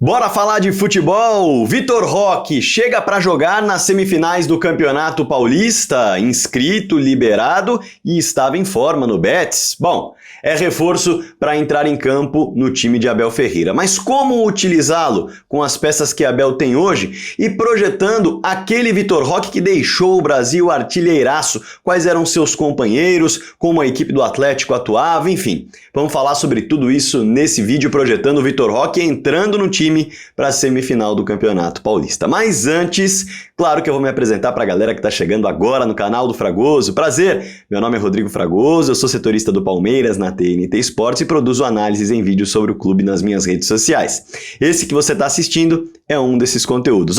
Bora falar de futebol? Vitor Roque chega para jogar nas semifinais do Campeonato Paulista, inscrito, liberado e estava em forma no Betis. Bom, é reforço para entrar em campo no time de Abel Ferreira. Mas como utilizá-lo com as peças que Abel tem hoje e projetando aquele Vitor Roque que deixou o Brasil artilheiraço? Quais eram seus companheiros, como a equipe do Atlético atuava, enfim. Vamos falar sobre tudo isso nesse vídeo projetando o Vitor Roque entrando no time para a semifinal do Campeonato Paulista. Mas antes, claro que eu vou me apresentar para a galera que está chegando agora no canal do Fragoso. Prazer, meu nome é Rodrigo Fragoso, eu sou setorista do Palmeiras na TNT Esportes e produzo análises em vídeo sobre o clube nas minhas redes sociais. Esse que você está assistindo é um desses conteúdos.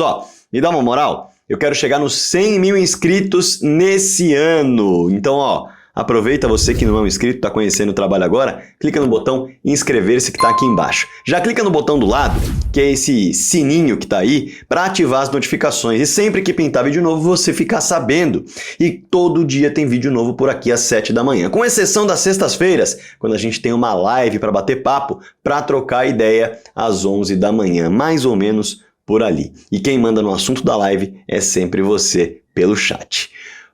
Me dá uma moral, eu quero chegar nos 100 mil inscritos nesse ano. Então, aproveita você que não é um inscrito, está conhecendo o trabalho agora, clica no botão inscrever-se que está aqui embaixo. Já clica no botão do lado, que é esse sininho que está aí, para ativar as notificações. E sempre que pintar vídeo novo, você ficar sabendo. E todo dia tem vídeo novo por aqui às 7 da manhã. Com exceção das sextas-feiras, quando a gente tem uma live para bater papo, para trocar ideia às 11 da manhã, mais ou menos por ali. E quem manda no assunto da live é sempre você pelo chat.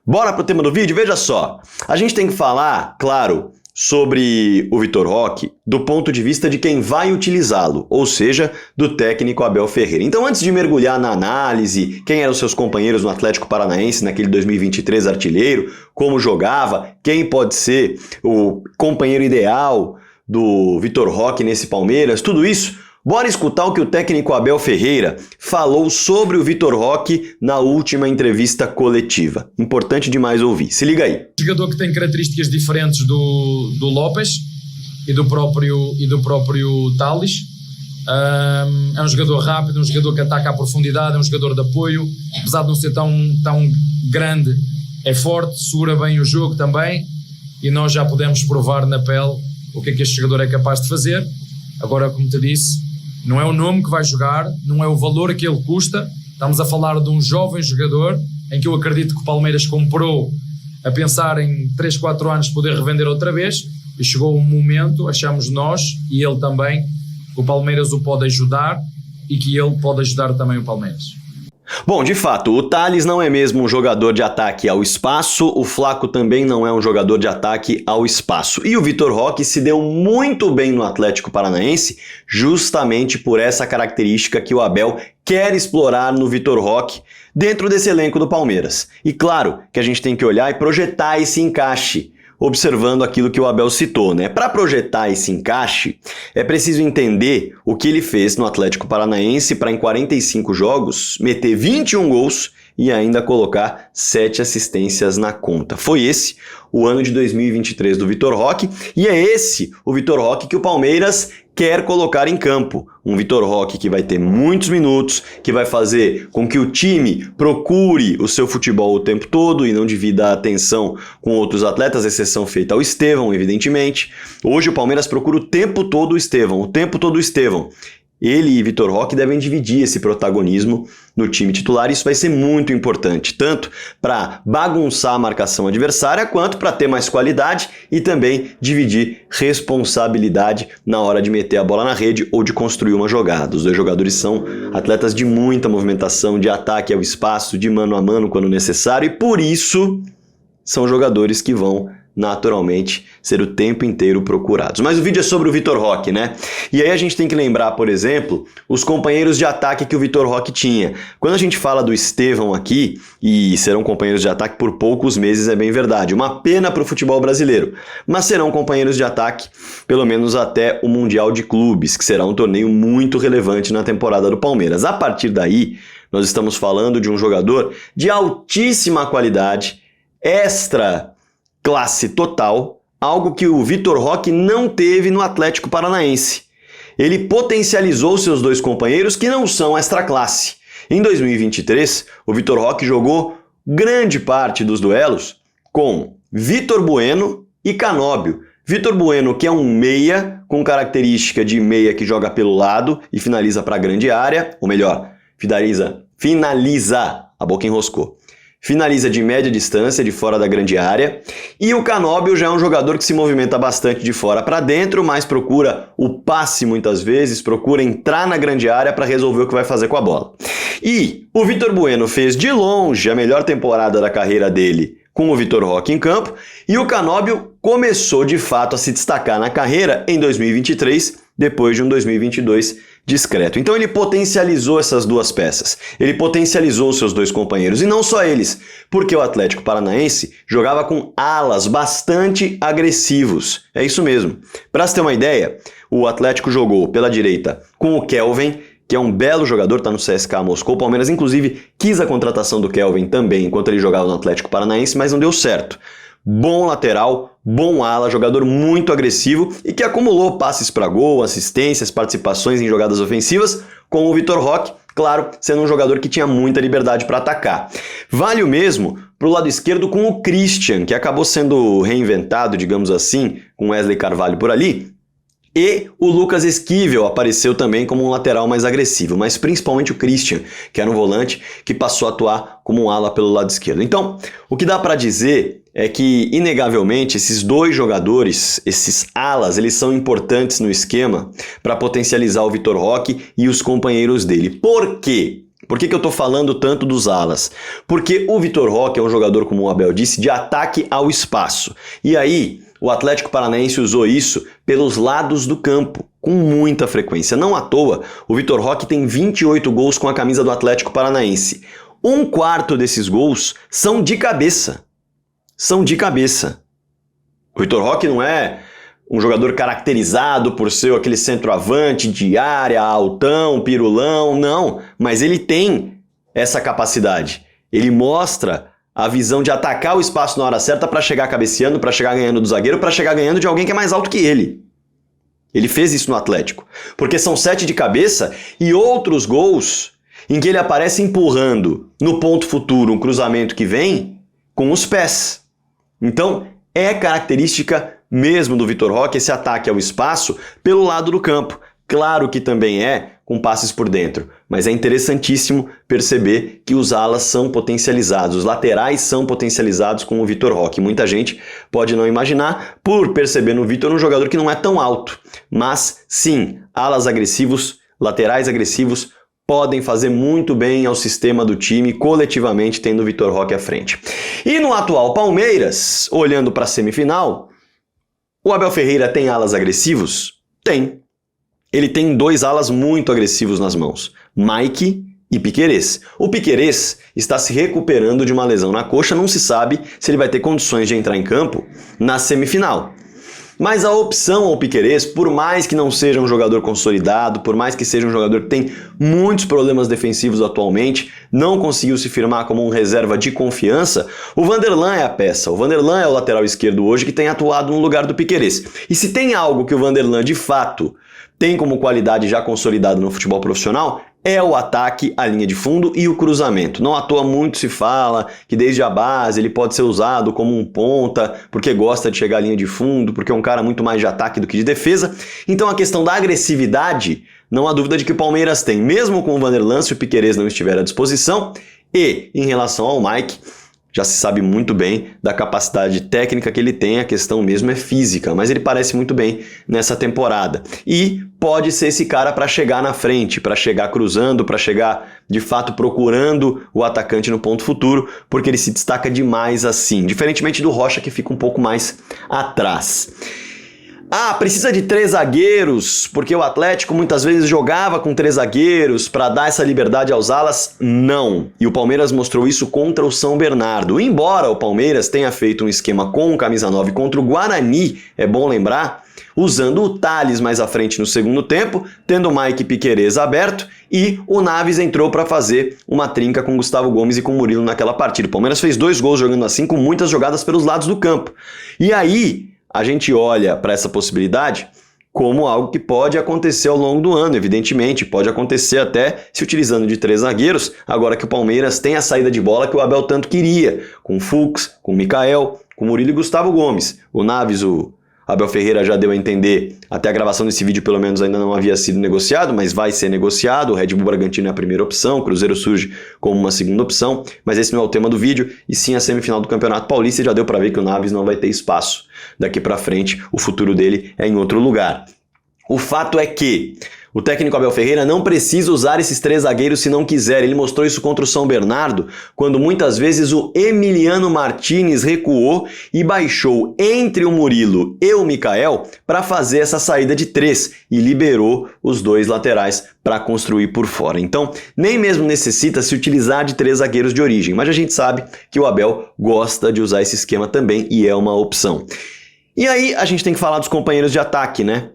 Bora pro tema do vídeo? Veja só, a gente tem que falar, claro, sobre o Vitor Roque do ponto de vista de quem vai utilizá-lo, ou seja, do técnico Abel Ferreira. Então, antes de mergulhar na análise, quem eram seus companheiros no Atlético Paranaense naquele 2023 artilheiro, como jogava, quem pode ser o companheiro ideal do Vitor Roque nesse Palmeiras, tudo isso, bora escutar o que o técnico Abel Ferreira falou sobre o Vitor Roque na última entrevista coletiva. Importante demais ouvir. Se liga aí. Jogador que tem características diferentes do Lopes e do próprio Tales. É um jogador rápido, um jogador que ataca à profundidade, é um jogador de apoio. Apesar de não ser tão grande, é forte, segura bem o jogo também. E nós já podemos provar na pele o que este jogador é capaz de fazer. Agora, como te disse, não é o nome que vai jogar, não é o valor que ele custa. Estamos a falar de um jovem jogador em que eu acredito que o Palmeiras comprou a pensar em 3, 4 anos poder revender outra vez, e chegou um momento, achamos nós e ele também, que o Palmeiras o pode ajudar e que ele pode ajudar também o Palmeiras. Bom, de fato, o Tales não é mesmo um jogador de ataque ao espaço, o Flaco também não é um jogador de ataque ao espaço. E o Vitor Roque se deu muito bem no Atlético Paranaense justamente por essa característica que o Abel quer explorar no Vitor Roque dentro desse elenco do Palmeiras. E claro que a gente tem que olhar e projetar esse encaixe, observando aquilo que o Abel citou, né? Para projetar esse encaixe, é preciso entender o que ele fez no Atlético Paranaense para em 45 jogos meter 21 gols e ainda colocar 7 assistências na conta. Foi esse o ano de 2023 do Vitor Roque e é esse o Vitor Roque que o Palmeiras quer colocar em campo. Um Vitor Roque que vai ter muitos minutos, que vai fazer com que o time procure o seu futebol o tempo todo e não divida a atenção com outros atletas, exceção feita ao Estevão, evidentemente. Hoje o Palmeiras procura o tempo todo o Estevão. Ele e Vitor Roque devem dividir esse protagonismo no time titular. Isso vai ser muito importante, tanto para bagunçar a marcação adversária, quanto para ter mais qualidade e também dividir responsabilidade na hora de meter a bola na rede ou de construir uma jogada. Os dois jogadores são atletas de muita movimentação, de ataque ao espaço, de mano a mano quando necessário, e por isso são jogadores que vão naturalmente ser o tempo inteiro procurados. Mas o vídeo é sobre o Vitor Roque, né? E aí a gente tem que lembrar, por exemplo, os companheiros de ataque que o Vitor Roque tinha. Quando a gente fala do Estevão aqui, e serão companheiros de ataque por poucos meses, é bem verdade. Uma pena para o futebol brasileiro. Mas serão companheiros de ataque pelo menos até o Mundial de Clubes, que será um torneio muito relevante na temporada do Palmeiras. A partir daí, nós estamos falando de um jogador de altíssima qualidade, extra classe total, algo que o Vitor Roque não teve no Atlético Paranaense. Ele potencializou seus dois companheiros que não são extra classe. Em 2023, o Vitor Roque jogou grande parte dos duelos com Vitor Bueno e Canóbio. Vitor Bueno, que é um meia, com característica de meia que joga pelo lado e finaliza para a grande área, ou melhor, finaliza, a boca enroscou. finaliza de média distância, de fora da grande área. E o Canóbio já é um jogador que se movimenta bastante de fora para dentro, mas procura o passe muitas vezes, procura entrar na grande área para resolver o que vai fazer com a bola. E o Vitor Bueno fez de longe a melhor temporada da carreira dele com o Vitor Roque em campo, e o Canóbio começou de fato a se destacar na carreira em 2023, depois de um 2022 discreto. Então ele potencializou essas duas peças, ele potencializou os seus dois companheiros, e não só eles, porque o Atlético Paranaense jogava com alas bastante agressivos. É isso mesmo. Para você ter uma ideia, o Atlético jogou pela direita com o Kelvin, que é um belo jogador, está no CSKA Moscou. O Palmeiras, inclusive, quis a contratação do Kelvin também, enquanto ele jogava no Atlético Paranaense, mas não deu certo. Bom lateral, bom ala, jogador muito agressivo e que acumulou passes para gol, assistências, participações em jogadas ofensivas, com o Vitor Roque, claro, sendo um jogador que tinha muita liberdade para atacar. Vale o mesmo para o lado esquerdo com o Christian, que acabou sendo reinventado, digamos assim, com Wesley Carvalho por ali. E o Lucas Esquivel apareceu também como um lateral mais agressivo, mas principalmente o Christian, que era um volante que passou a atuar como um ala pelo lado esquerdo. Então, o que dá para dizer é que, inegavelmente, esses dois jogadores, esses alas, eles são importantes no esquema para potencializar o Vitor Roque e os companheiros dele. Por quê? Por que eu estou falando tanto dos alas? Porque o Vitor Roque é um jogador, como o Abel disse, de ataque ao espaço. E aí, o Atlético Paranaense usou isso pelos lados do campo, com muita frequência. Não à toa, o Vitor Roque tem 28 gols com a camisa do Atlético Paranaense. Um quarto desses gols são de cabeça. São de cabeça. O Vitor Roque não é um jogador caracterizado por ser aquele centroavante de área, altão, pirulão, não. Mas ele tem essa capacidade. Ele mostra a visão de atacar o espaço na hora certa para chegar cabeceando, para chegar ganhando do zagueiro, para chegar ganhando de alguém que é mais alto que ele. Ele fez isso no Atlético. Porque são 7 de cabeça e outros gols em que ele aparece empurrando no ponto futuro um cruzamento que vem com os pés. Então, é característica mesmo do Vitor Roque esse ataque ao espaço pelo lado do campo. Claro que também é com passes por dentro, mas é interessantíssimo perceber que os alas são potencializados, os laterais são potencializados com o Vitor Roque. Muita gente pode não imaginar por perceber no Vitor um jogador que não é tão alto, mas sim, alas agressivos, laterais agressivos podem fazer muito bem ao sistema do time, coletivamente tendo o Vitor Roque à frente. E no atual Palmeiras, olhando para a semifinal, o Abel Ferreira tem alas agressivos? Tem. Ele tem 2 alas muito agressivos nas mãos, Mike e Piquerez. O Piquerez está se recuperando de uma lesão na coxa, não se sabe se ele vai ter condições de entrar em campo na semifinal. Mas a opção ao Piquerez, por mais que não seja um jogador consolidado, por mais que seja um jogador que tem muitos problemas defensivos atualmente, não conseguiu se firmar como um reserva de confiança, o Vanderlan é a peça. O Vanderlan é o lateral esquerdo hoje que tem atuado no lugar do Piquerez. E se tem algo que o Vanderlan de fato tem como qualidade já consolidada no futebol profissional, é o ataque à linha de fundo e o cruzamento. Não à toa muito se fala que desde a base ele pode ser usado como um ponta, porque gosta de chegar à linha de fundo, porque é um cara muito mais de ataque do que de defesa. Então a questão da agressividade, não há dúvida de que o Palmeiras tem, mesmo com o Vanderlan, se o Piquerez não estiver à disposição. E em relação ao Mike, já se sabe muito bem da capacidade técnica que ele tem, a questão mesmo é física, mas ele parece muito bem nessa temporada. E pode ser esse cara para chegar na frente, para chegar cruzando, para chegar de fato procurando o atacante no ponto futuro, porque ele se destaca demais assim, diferentemente do Rocha que fica um pouco mais atrás. Ah, precisa de 3 zagueiros, porque o Atlético muitas vezes jogava com 3 zagueiros para dar essa liberdade aos alas? Não. E o Palmeiras mostrou isso contra o São Bernardo. Embora o Palmeiras tenha feito um esquema com o camisa 9 contra o Guarani, é bom lembrar, usando o Thales mais à frente no segundo tempo, tendo o Mike Piquerez aberto, e o Naves entrou para fazer uma trinca com Gustavo Gomes e com Murilo naquela partida. O Palmeiras fez 2 gols jogando assim, com muitas jogadas pelos lados do campo. E aí a gente olha para essa possibilidade como algo que pode acontecer ao longo do ano, evidentemente, pode acontecer até se utilizando de 3 zagueiros, agora que o Palmeiras tem a saída de bola que o Abel tanto queria, com o Fux, com o Mikael, com o Murilo e Gustavo Gomes. O Naves, Abel Ferreira já deu a entender, até a gravação desse vídeo pelo menos ainda não havia sido negociado, mas vai ser negociado. O Red Bull Bragantino é a primeira opção, o Cruzeiro surge como uma segunda opção, mas esse não é o tema do vídeo, e sim a semifinal do Campeonato Paulista. E já deu para ver que o Naves não vai ter espaço daqui para frente, o futuro dele é em outro lugar. O fato é que o técnico Abel Ferreira não precisa usar esses 3 zagueiros se não quiser. Ele mostrou isso contra o São Bernardo, quando muitas vezes o Emiliano Martinez recuou e baixou entre o Murilo e o Mikael para fazer essa saída de 3 e liberou os 2 laterais para construir por fora. Então, nem mesmo necessita se utilizar de 3 zagueiros de origem, mas a gente sabe que o Abel gosta de usar esse esquema também e é uma opção. E aí a gente tem que falar dos companheiros de ataque, né?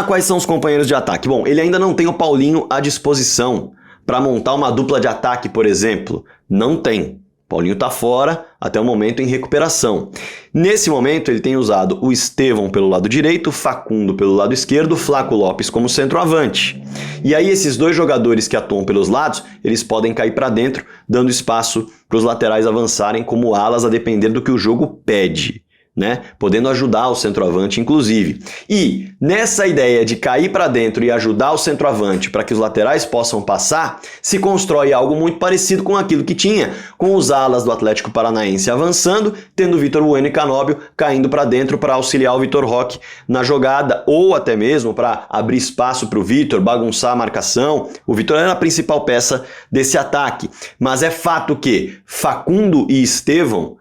Quais são os companheiros de ataque? Bom, ele ainda não tem o Paulinho à disposição para montar uma dupla de ataque, por exemplo. Não tem. Paulinho está fora, até o momento em recuperação. Nesse momento ele tem usado o Estevão pelo lado direito, Facundo pelo lado esquerdo, Flaco Lopes como centroavante. E aí esses 2 jogadores que atuam pelos lados, eles podem cair para dentro, dando espaço para os laterais avançarem como alas, a depender do que o jogo pede, né? Podendo ajudar o centroavante, inclusive. E nessa ideia de cair para dentro e ajudar o centroavante para que os laterais possam passar, se constrói algo muito parecido com aquilo que tinha com os alas do Atlético Paranaense avançando, tendo Vitor Bueno e Canóbio caindo para dentro para auxiliar o Vitor Roque na jogada, ou até mesmo para abrir espaço para o Vitor, bagunçar a marcação. O Vitor era a principal peça desse ataque, mas é fato que Facundo e Estevão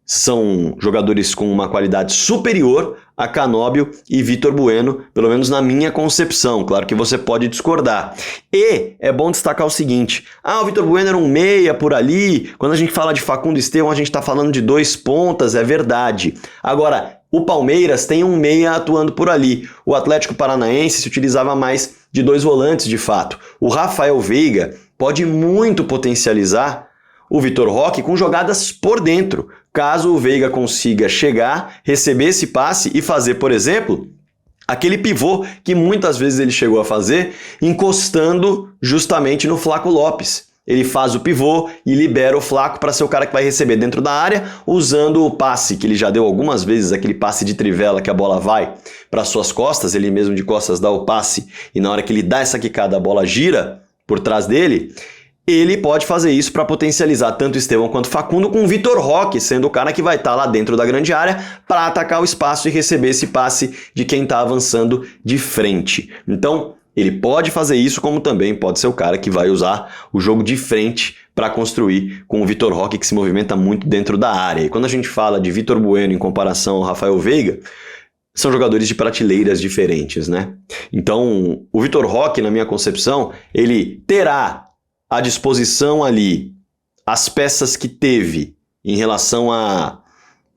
são jogadores com uma qualidade superior a Canóbio e Vitor Bueno, pelo menos na minha concepção. Claro que você pode discordar. E é bom destacar o seguinte: o Vitor Bueno era um meia por ali. Quando a gente fala de Facundo e Estevão, a gente está falando de 2 pontas, é verdade. Agora, o Palmeiras tem um meia atuando por ali. O Atlético Paranaense se utilizava mais de 2 volantes, de fato. O Rafael Veiga pode muito potencializar o Vitor Roque com jogadas por dentro, caso o Veiga consiga chegar, receber esse passe e fazer, por exemplo, aquele pivô que muitas vezes ele chegou a fazer, encostando justamente no Flaco Lopes. Ele faz o pivô e libera o Flaco para ser o cara que vai receber dentro da área, usando o passe que ele já deu algumas vezes, aquele passe de trivela que a bola vai para suas costas, ele mesmo de costas dá o passe e na hora que ele dá essa quicada a bola gira por trás dele. Ele pode fazer isso para potencializar tanto Estevão quanto Facundo, com o Vitor Roque sendo o cara que vai estar lá dentro da grande área para atacar o espaço e receber esse passe de quem está avançando de frente. Então, ele pode fazer isso, como também pode ser o cara que vai usar o jogo de frente para construir com o Vitor Roque, que se movimenta muito dentro da área. E quando a gente fala de Vitor Bueno em comparação ao Rafael Veiga, são jogadores de prateleiras diferentes, né? Então, o Vitor Roque, na minha concepção, ele terá à disposição ali as peças que teve em relação a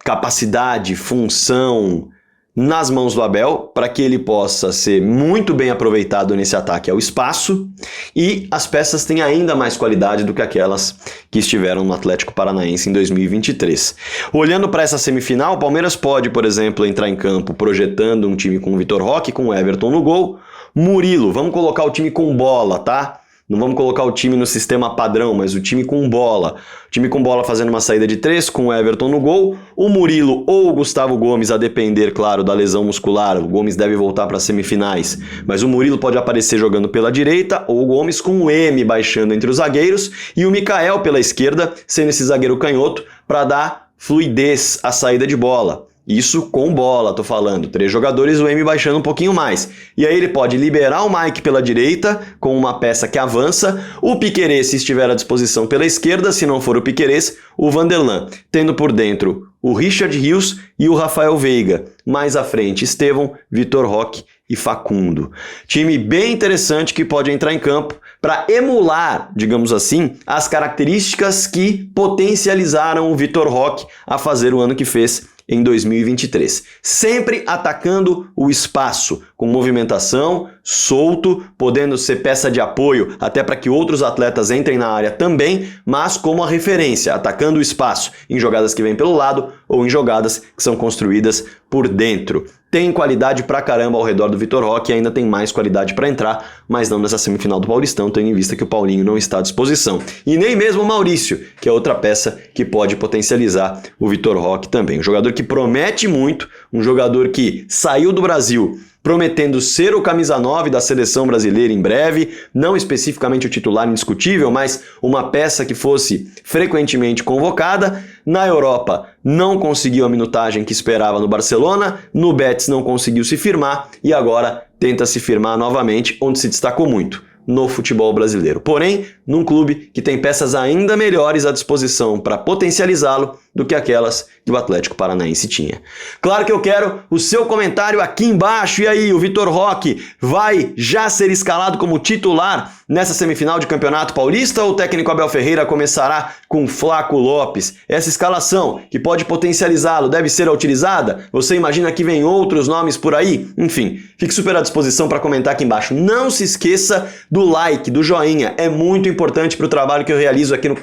capacidade, função nas mãos do Abel, para que ele possa ser muito bem aproveitado nesse ataque ao espaço, e as peças têm ainda mais qualidade do que aquelas que estiveram no Atlético Paranaense em 2023. Olhando para essa semifinal, o Palmeiras pode, por exemplo, entrar em campo projetando um time com o Vitor Roque, com o Everton no gol, Murilo, vamos colocar o time com bola, tá? Não vamos colocar o time no sistema padrão, mas o time com bola. O time com bola fazendo uma saída de 3, com o Everton no gol. O Murilo ou o Gustavo Gomes, a depender, claro, da lesão muscular. O Gomes deve voltar para as semifinais. Mas o Murilo pode aparecer jogando pela direita, ou o Gomes com o M baixando entre os zagueiros. E o Mikael pela esquerda, sendo esse zagueiro canhoto, para dar fluidez à saída de bola. Isso com bola, tô falando. 3 jogadores, o M baixando um pouquinho mais. E aí ele pode liberar o Mike pela direita, com uma peça que avança. O Piquerez, se estiver à disposição, pela esquerda. Se não for o Piquerez, o Vanderlan. Tendo por dentro o Richard Rios e o Rafael Veiga. Mais à frente, Estevão, Vitor Roque e Facundo. Time bem interessante que pode entrar em campo para emular, digamos assim, as características que potencializaram o Vitor Roque a fazer o ano que fez em 2023. Sempre atacando o espaço, com movimentação, solto, podendo ser peça de apoio até para que outros atletas entrem na área também, mas como a referência, atacando o espaço em jogadas que vêm pelo lado ou em jogadas que são construídas por dentro. tem qualidade pra caramba ao redor do Vitor Roque e ainda tem mais qualidade pra entrar, mas não nessa semifinal do Paulistão, tendo em vista que o Paulinho não está à disposição. E nem mesmo o Maurício, que é outra peça que pode potencializar o Vitor Roque também. Um jogador que promete muito, um jogador que saiu do Brasil prometendo ser o camisa 9 da seleção brasileira em breve, não especificamente o titular indiscutível, mas uma peça que fosse frequentemente convocada. Na Europa não conseguiu a minutagem que esperava no Barcelona, no Betis não conseguiu se firmar e agora tenta se firmar novamente, onde se destacou muito, no futebol brasileiro. Porém, num clube que tem peças ainda melhores à disposição para potencializá-lo do que aquelas que o Atlético Paranaense tinha. Claro que eu quero o seu comentário aqui embaixo. E aí, o Vitor Roque vai já ser escalado como titular nessa semifinal de Campeonato Paulista ou o técnico Abel Ferreira começará com Flaco Lopes? Essa escalação que pode potencializá-lo deve ser utilizada? Você imagina que vem outros nomes por aí? Enfim, fique super à disposição para comentar aqui embaixo. Não se esqueça do like, do joinha, é muito importante para o trabalho que eu realizo aqui no...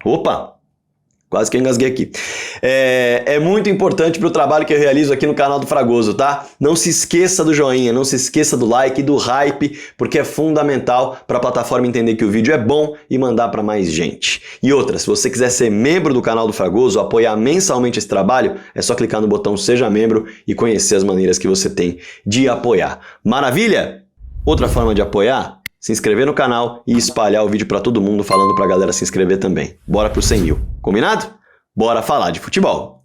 Opa! Quase que eu engasguei aqui. É muito importante para o trabalho que eu realizo aqui no canal do Fragoso, tá? Não se esqueça do joinha, não se esqueça do like, do hype, porque é fundamental para a plataforma entender que o vídeo é bom e mandar para mais gente. E outra, se você quiser ser membro do canal do Fragoso, apoiar mensalmente esse trabalho, é só clicar no botão Seja Membro e conhecer as maneiras que você tem de apoiar. Maravilha? Outra forma de apoiar? Se inscrever no canal e espalhar o vídeo para todo mundo falando pra galera se inscrever também. Bora pro 100 mil. Combinado? Bora falar de futebol.